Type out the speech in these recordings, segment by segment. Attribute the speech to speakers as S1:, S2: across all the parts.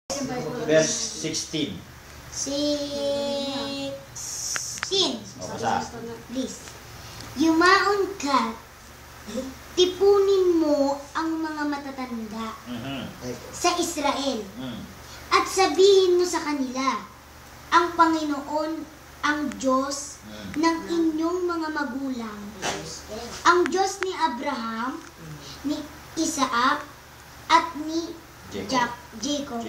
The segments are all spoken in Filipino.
S1: Verse 16.
S2: 16.
S1: O, basa.
S2: Please. Yumaon ka, tipunin mo ang mga matatanda sa Israel at sabihin mo sa kanila, ang Panginoon, ang Diyos ng inyong mga magulang, ang Diyos ni Abraham, ni Isaac, at ni Jacob,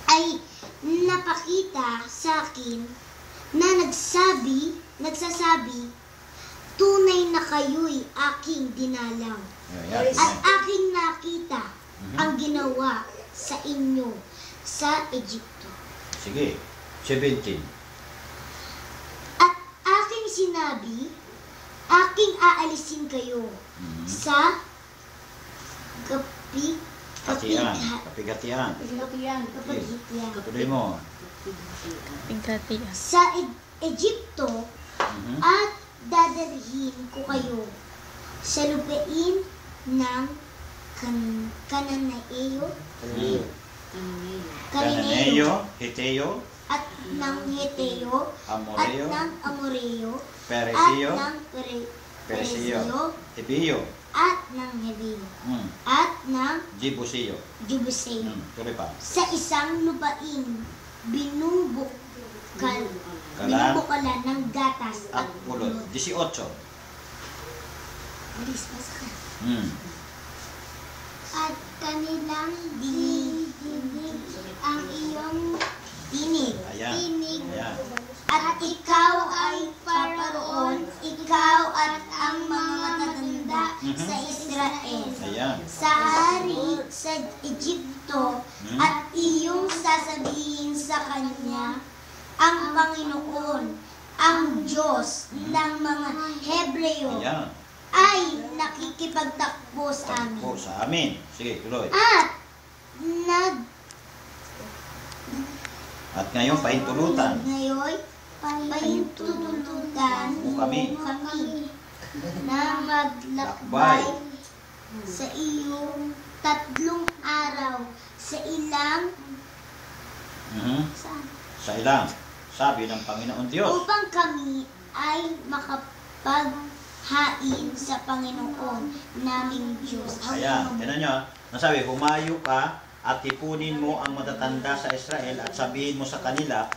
S2: ay napakita sa akin na nagsasabi, tunay na kayo'y aking dinalang. At aking nakita ang ginawa sa inyo sa Egypto.
S1: Sige, 17.
S2: At aking sinabi, aking aalisin kayo sa
S1: Kapigatian. Tuloy mo.
S2: Sa Egypto, at dadalhin ko kayo sa lupain ng Kananeo,
S1: Hiteo,
S2: at ng Heteo, at ng Amoreo, at
S1: Peresio,
S2: ng Peresio,
S1: Hibeo,
S2: at ng Hebeo, at ng
S1: Jebuseo. Tuloy pa.
S2: Sa isang lupain, binubukalan ng gatas
S1: At pulot. 18.
S2: Bilis, basa ka. At kanilang dinig ang iyong tinig.
S1: Ayan.
S2: At ikaw ay paroon, ikaw at ang mga matatanda sa Israel.
S1: Ayan.
S2: Sa hari sa Egypto, at iyong sasabihin sa kanya, ang Panginoon, ang Diyos ng mga Hebreo,
S1: Ayan.
S2: ay nakikipagtakbo sa amin.
S1: Takbo sa amin. Sige, tuloy. At ngayon, pahintulutan.
S2: Pahintulutan
S1: mo kami
S2: na maglakbay sa iyong 3 araw sa ilang
S1: sa ilang sabi ng Panginoon Diyos
S2: upang kami ay makapaghain sa Panginoon naming Diyos.
S1: Ayan, tinan nyo, nasabi, humayo ka at tipunin mo ang matatanda sa Israel at sabihin mo sa kanila,